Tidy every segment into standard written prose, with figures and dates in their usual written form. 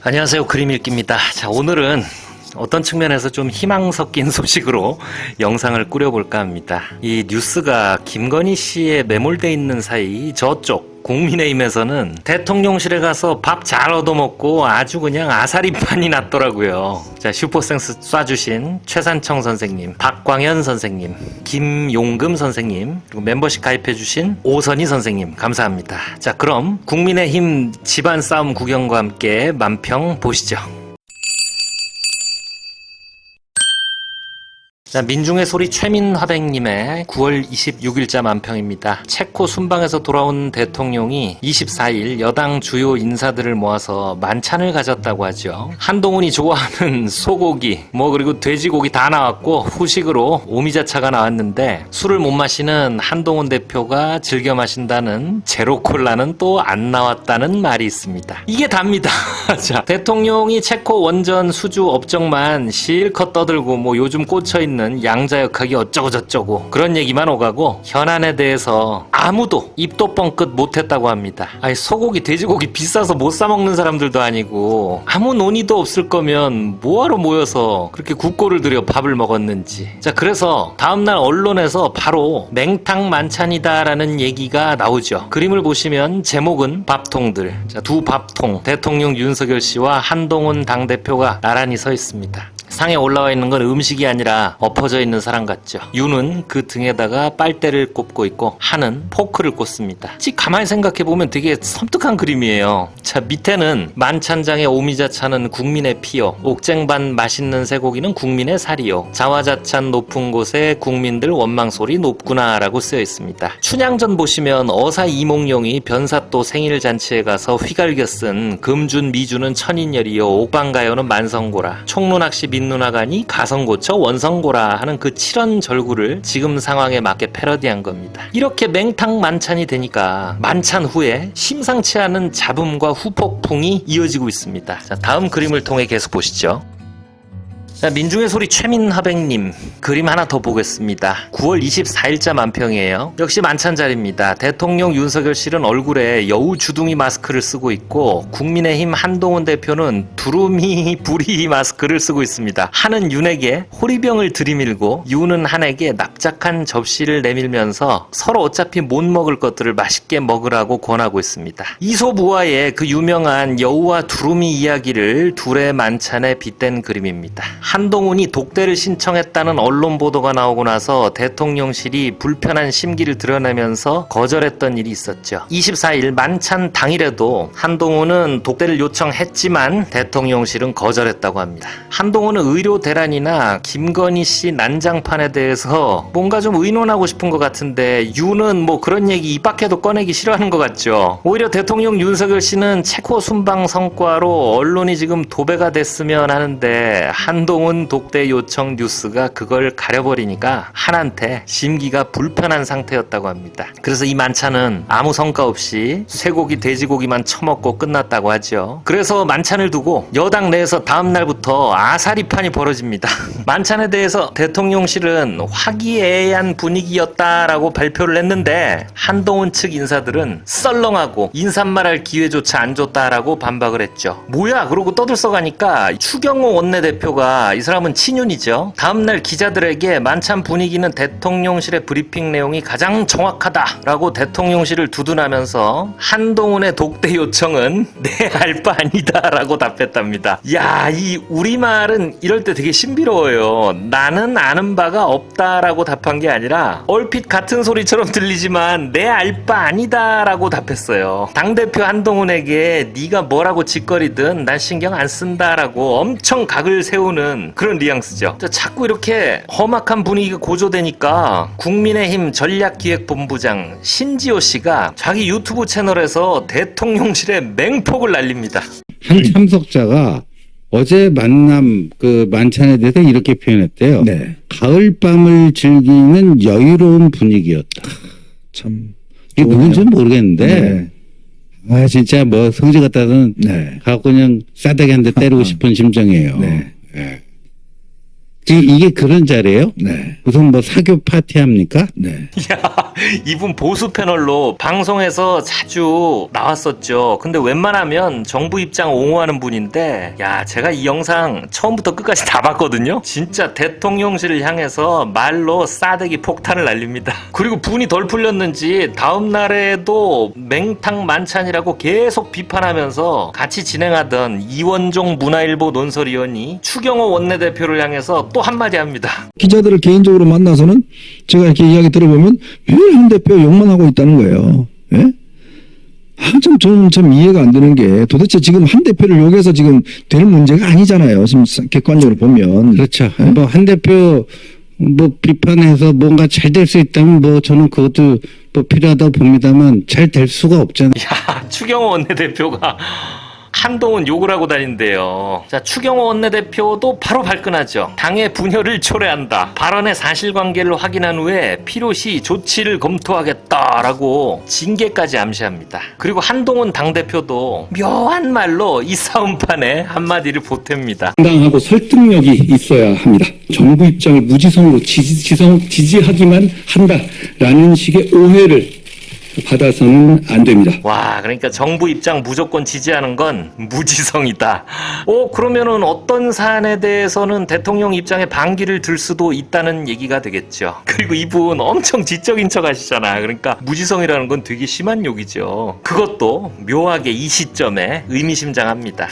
안녕하세요. 그림 읽기입니다. 자, 오늘은 어떤 측면에서 좀 희망 섞인 소식으로 영상을 꾸려볼까 합니다. 이 뉴스가 김건희 씨에 매몰돼 있는 사이 저쪽 국민의힘에서는 대통령실에 가서 밥 잘 얻어먹고 아주 그냥 아사리판이 났더라고요. 자, 슈퍼생스 쏴주신 최산청 선생님, 박광현 선생님, 김용금 선생님, 그리고 멤버십 가입해주신 오선희 선생님 감사합니다. 자, 그럼 국민의힘 집안 싸움 구경과 함께 만평 보시죠. 자, 민중의 소리 최민화백님의 9월 26일자 만평입니다. 체코 순방에서 돌아온 대통령이 24일 여당 주요 인사들을 모아서 만찬을 가졌다고 하죠. 한동훈이 좋아하는 소고기, 그리고 돼지고기 다 나왔고 후식으로 오미자차가 나왔는데 술을 못 마시는 한동훈 대표가 즐겨 마신다는 제로콜라는 또 안 나왔다는 말이 있습니다. 이게 답니다. 자, 대통령이 체코 원전 수주 업적만 실컷 떠들고 요즘 꽂혀있는 양자역학이 어쩌고 저쩌고 그런 얘기만 오가고 현안에 대해서 아무도 입도 뻥끗 못했다고 합니다. 아니, 소고기 돼지고기 비싸서 못 사먹는 사람들도 아니고 아무 논의도 없을 거면 뭐하러 모여서 그렇게 국고를 들여 밥을 먹었는지. 자, 그래서 다음날 언론에서 바로 맹탕 만찬이다 라는 얘기가 나오죠. 그림을 보시면 제목은 밥통들. 자, 두 밥통, 대통령 윤석열 씨와 한동훈 당대표가 나란히 서 있습니다. 상에 올라와 있는 건 음식이 아니라 엎어져 있는 사람 같죠. 윤은 그 등에다가 빨대를 꼽고 있고 한은 포크를 꽂습니다. 가만히 생각해보면 되게 섬뜩한 그림이에요. 자, 밑에는 만찬장의 오미자차는 국민의 피요, 옥쟁반 맛있는 쇠고기는 국민의 살이요, 자화자찬 높은 곳에 국민들 원망소리 높구나 라고 쓰여 있습니다. 춘향전 보시면 어사 이몽룡이 변사또 생일잔치에 가서 휘갈겨 쓴 금준 미주는 천인열이요, 옥방가요는 만성고라, 총론학시 민누나가니 가성고쳐 원성고라 하는 그 칠언절구를 지금 상황에 맞게 패러디한 겁니다. 이렇게 맹탕 만찬이 되니까 만찬 후에 심상치 않은 잡음과 후폭풍이 이어지고 있습니다. 자, 다음 그림을 통해 계속 보시죠. 자, 민중의 소리 최민화백님 그림 하나 더 보겠습니다. 9월 24일자 만평이에요. 역시 만찬 자리입니다. 대통령 윤석열 씨는 얼굴에 여우 주둥이 마스크를 쓰고 있고 국민의힘 한동훈 대표는 두루미 부리 마스크를 쓰고 있습니다. 한은 윤에게 호리병을 들이밀고 윤은 한에게 납작한 접시를 내밀면서 서로 어차피 못 먹을 것들을 맛있게 먹으라고 권하고 있습니다. 이솝우화의 그 유명한 여우와 두루미 이야기를 둘의 만찬에 빗댄 그림입니다. 한동훈이 독대를 신청했다는 언론 보도가 나오고 나서 대통령실이 불편한 심기를 드러내면서 거절했던 일이 있었죠. 24일 만찬 당일에도 한동훈은 독대를 요청했지만 대통령실은 거절했다고 합니다. 한동훈은 의료 대란이나 김건희 씨 난장판에 대해서 뭔가 좀 의논하고 싶은 것 같은데 윤은 그런 얘기 입 밖에도 꺼내기 싫어하는 것 같죠. 오히려 대통령 윤석열 씨는 체코 순방 성과로 언론이 지금 도배가 됐으면 하는데 한동훈 독대 요청 뉴스가 그걸 가려버리니까 한한테 심기가 불편한 상태였다고 합니다. 그래서 이 만찬은 아무 성과 없이 쇠고기 돼지고기만 처먹고 끝났다고 하죠. 그래서 만찬을 두고 여당 내에서 다음 날부터 아사리판이 벌어집니다. 만찬에 대해서 대통령실은 화기애애한 분위기였다라고 발표를 했는데 한동훈 측 인사들은 썰렁하고 인사말할 기회조차 안 줬다라고 반박을 했죠. 뭐야? 그러고 떠들썩하니까 추경호 원내대표가 이 사람은 친윤이죠. 다음날 기자들에게 만찬 분위기는 대통령실의 브리핑 내용이 가장 정확하다라고 대통령실을 두둔하면서 한동훈의 독대 요청은 내 알 바 아니다라고 답했답니다. 야, 이 우리말은 이럴 때 되게 신비로워요. 나는 아는 바가 없다라고 답한 게 아니라 얼핏 같은 소리처럼 들리지만 내 알 바 아니다라고 답했어요. 당대표 한동훈에게 네가 뭐라고 짓거리든 난 신경 안 쓴다라고 엄청 각을 세우는 그런 뉘앙스죠. 자꾸 이렇게 험악한 분위기가 고조되니까 국민의힘 전략기획본부장 신지호 씨가 자기 유튜브 채널에서 대통령실에 맹폭을 날립니다. 한 참석자가 어제 만남 그 만찬에 대해서 이렇게 표현했대요. 네. 가을밤을 즐기는 여유로운 분위기였다. 참 이게 누군지는 모르겠는데 네. 진짜 성질 같다는 네. 갖고 그냥 싸대기 한 대 때리고 싶은 심정이에요. 네. 네. 지금 이게 그런 자리예요? 네. 무슨 뭐 사교 파티 합니까? 네. 야, 이분 보수 패널로 방송에서 자주 나왔었죠. 근데 웬만하면 정부 입장 옹호하는 분인데, 야, 제가 이 영상 처음부터 끝까지 다 봤거든요. 진짜 대통령실을 향해서 말로 싸대기 폭탄을 날립니다. 그리고 분이 덜 풀렸는지 다음 날에도 맹탕 만찬이라고 계속 비판하면서 같이 진행하던 이원종 문화일보 논설위원이 추경호 원내대표를 향해서 또 한마디 합니다. 기자들을 개인적으로 만나서는 제가 이렇게 이야기 들어보면 매일 한 대표 욕만 하고 있다는 거예요. 예? 저는 참 이해가 안 되는 게 도대체 지금 한 대표를 욕해서 지금 될 문제가 아니잖아요. 지금 객관적으로 보면. 그렇죠. 뭐 한 대표 뭐 비판해서 뭔가 잘 될 수 있다면 뭐 저는 그것도 뭐 필요하다고 봅니다만 잘 될 수가 없잖아요. 야, 추경호 원내대표가 한동훈 욕을 하고 다닌대요. 자, 추경호 원내대표도 바로 발끈하죠. 당의 분열을 초래한다. 발언의 사실관계를 확인한 후에 필요시 조치를 검토하겠다라고 징계까지 암시합니다. 그리고 한동훈 당대표도 묘한 말로 이 싸움판에 한마디를 보탭니다. 당당하고 설득력이 있어야 합니다. 정부 입장을 무지성으로 지지하기만 한다라는 식의 오해를 받아서는 안 됩니다. 와, 그러니까 정부 입장 무조건 지지하는 건 무지성이다. 그러면은 어떤 사안에 대해서는 대통령 입장에 반기를 들 수도 있다는 얘기가 되겠죠. 그리고 이분 엄청 지적인 척 하시잖아. 그러니까 무지성이라는 건 되게 심한 욕이죠. 그것도 묘하게 이 시점에 의미심장합니다.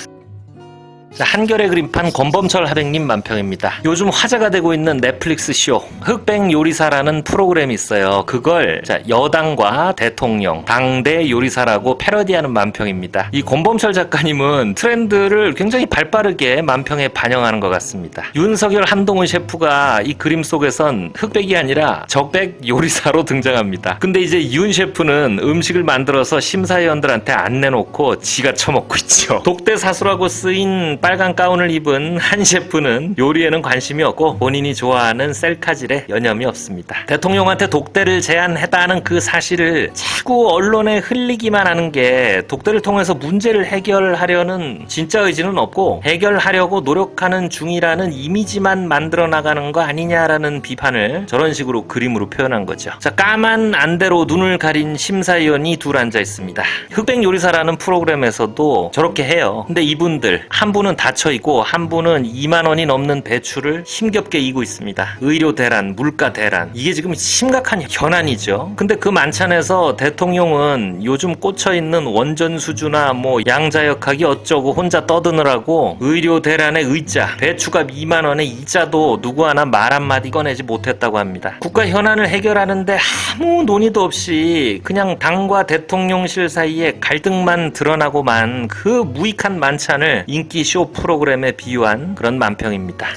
자, 한결의 그림판 권범철 하백님 만평입니다. 요즘 화제가 되고 있는 넷플릭스 쇼 흑백 요리사라는 프로그램이 있어요. 그걸 여당과 대통령, 당대 요리사라고 패러디하는 만평입니다. 이 권범철 작가님은 트렌드를 굉장히 발빠르게 만평에 반영하는 것 같습니다. 윤석열, 한동훈 셰프가 이 그림 속에선 흑백이 아니라 적백 요리사로 등장합니다. 근데 이제 윤 셰프는 음식을 만들어서 심사위원들한테 안 내놓고 지가 처먹고 있죠. 독대 사수라고 쓰인 빨간 가운을 입은 한 셰프는 요리에는 관심이 없고 본인이 좋아하는 셀카질에 여념이 없습니다. 대통령한테 독대를 제안했다는 그 사실을 자꾸 언론에 흘리기만 하는 게 독대를 통해서 문제를 해결하려는 진짜 의지는 없고 해결하려고 노력하는 중이라는 이미지만 만들어 나가는 거 아니냐라는 비판을 저런 식으로 그림으로 표현한 거죠. 자, 까만 안대로 눈을 가린 심사위원이 둘 앉아 있습니다. 흑백 요리사라는 프로그램에서도 저렇게 해요. 근데 이분들 한 분은 닫혀있고 한 분은 2만 원이 넘는 배추를 힘겹게 이고 있습니다. 의료 대란, 물가 대란, 이게 지금 심각한 현안이죠. 근데 그 만찬에서 대통령은 요즘 꽂혀있는 원전 수주나 뭐 양자역학이 어쩌고 혼자 떠드느라고 의료 대란의 의자, 배추값 2만 원의 이자도 누구 하나 말 한마디 꺼내지 못했다고 합니다. 국가 현안을 해결하는데 아무 논의도 없이 그냥 당과 대통령실 사이에 갈등만 드러나고만 그 무익한 만찬을 인기쇼 프로그램에 비유한 그런 만평입니다.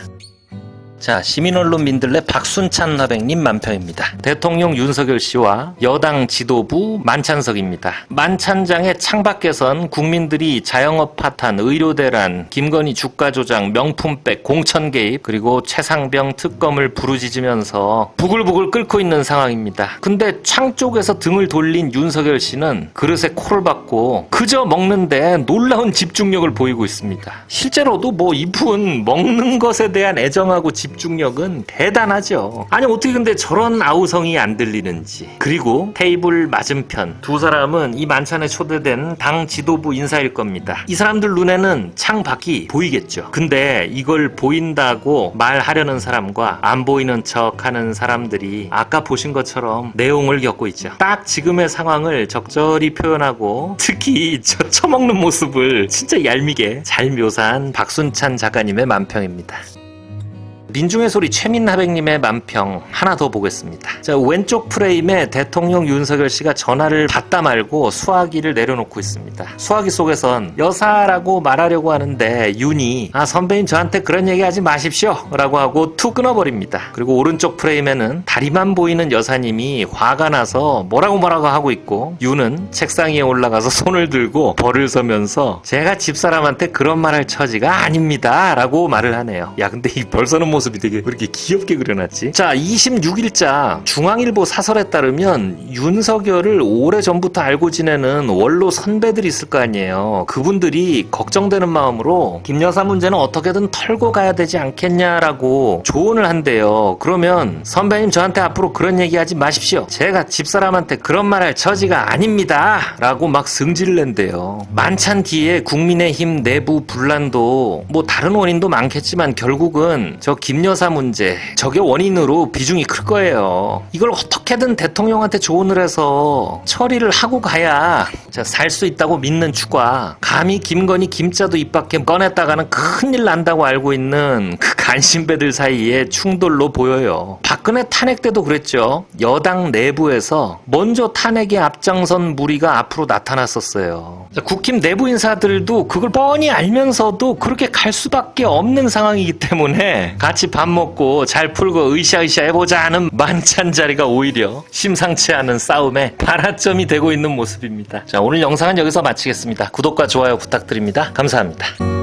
자, 시민언론 민들레 박순찬 하백님 만평입니다. 대통령 윤석열 씨와 여당 지도부 만찬석입니다. 만찬장의 창밖에선 국민들이 자영업 파탄, 의료대란, 김건희 주가 조작, 명품백, 공천 개입, 그리고 최상병 특검을 부르짖으면서 부글부글 끓고 있는 상황입니다. 근데 창 쪽에서 등을 돌린 윤석열 씨는 그릇에 코를 박고 그저 먹는데 놀라운 집중력을 보이고 있습니다. 실제로도 뭐 이분 먹는 것에 대한 애정하고 집중력은 대단하죠. 아니 어떻게 근데 저런 아우성이 안 들리는지. 그리고 테이블 맞은편 두 사람은 이 만찬에 초대된 당 지도부 인사일 겁니다. 이 사람들 눈에는 창 밖이 보이겠죠. 근데 이걸 보인다고 말하려는 사람과 안 보이는 척하는 사람들이 아까 보신 것처럼 내용을 겪고 있죠. 딱 지금의 상황을 적절히 표현하고 특히 저 처먹는 모습을 진짜 얄미게 잘 묘사한 박순찬 작가님의 만평입니다. 민중의 소리 최민하백님의 만평 하나 더 보겠습니다. 자, 왼쪽 프레임에 대통령 윤석열 씨가 전화를 받다 말고 수화기를 내려놓고 있습니다. 수화기 속에선 여사라고 말하려고 하는데 윤이 선배님 저한테 그런 얘기 하지 마십시오 라고 하고 툭 끊어버립니다. 그리고 오른쪽 프레임에는 다리만 보이는 여사님이 화가 나서 뭐라고 하고 있고 윤은 책상 위에 올라가서 손을 들고 벌을 서면서 제가 집사람한테 그런 말 할 처지가 아닙니다 라고 말을 하네요. 야, 근데 이 벌서는 모습이 되게 왜 이렇게 귀엽게 그려놨지? 자, 26일자 중앙일보 사설에 따르면 윤석열을 오래전부터 알고 지내는 원로 선배들이 있을 거 아니에요. 그분들이 걱정되는 마음으로 김 여사 문제는 어떻게든 털고 가야 되지 않겠냐라고 조언을 한대요. 그러면 선배님 저한테 앞으로 그런 얘기하지 마십시오. 제가 집사람한테 그런 말 할 처지가 아닙니다. 라고 막 승질을 낸대요. 만찬 뒤에 국민의힘 내부 분란도 뭐 다른 원인도 많겠지만 결국은 저 김 여사 문제 저게 원인으로 비중이 클 거예요. 이걸 어떻게든 대통령한테 조언을 해서 처리를 하고 가야 살 수 있다고 믿는 추가 감히 김건희 김자도 입 밖에 꺼냈다가는 큰일 난다고 알고 있는 그 간신배들 사이에 충돌로 보여요. 박근혜 탄핵 때도 그랬죠. 여당 내부에서 먼저 탄핵에 앞장선 무리가 앞으로 나타났었어요. 국힘 내부 인사들도 그걸 뻔히 알면서도 그렇게 갈 수밖에 없는 상황이기 때문에 같이 밥 먹고 잘 풀고 으쌰으쌰 해보자 하는 만찬 자리가 오히려 심상치 않은 싸움에 발화점이 되고 있는 모습입니다. 자, 오늘 영상은 여기서 마치겠습니다. 구독과 좋아요 부탁드립니다. 감사합니다.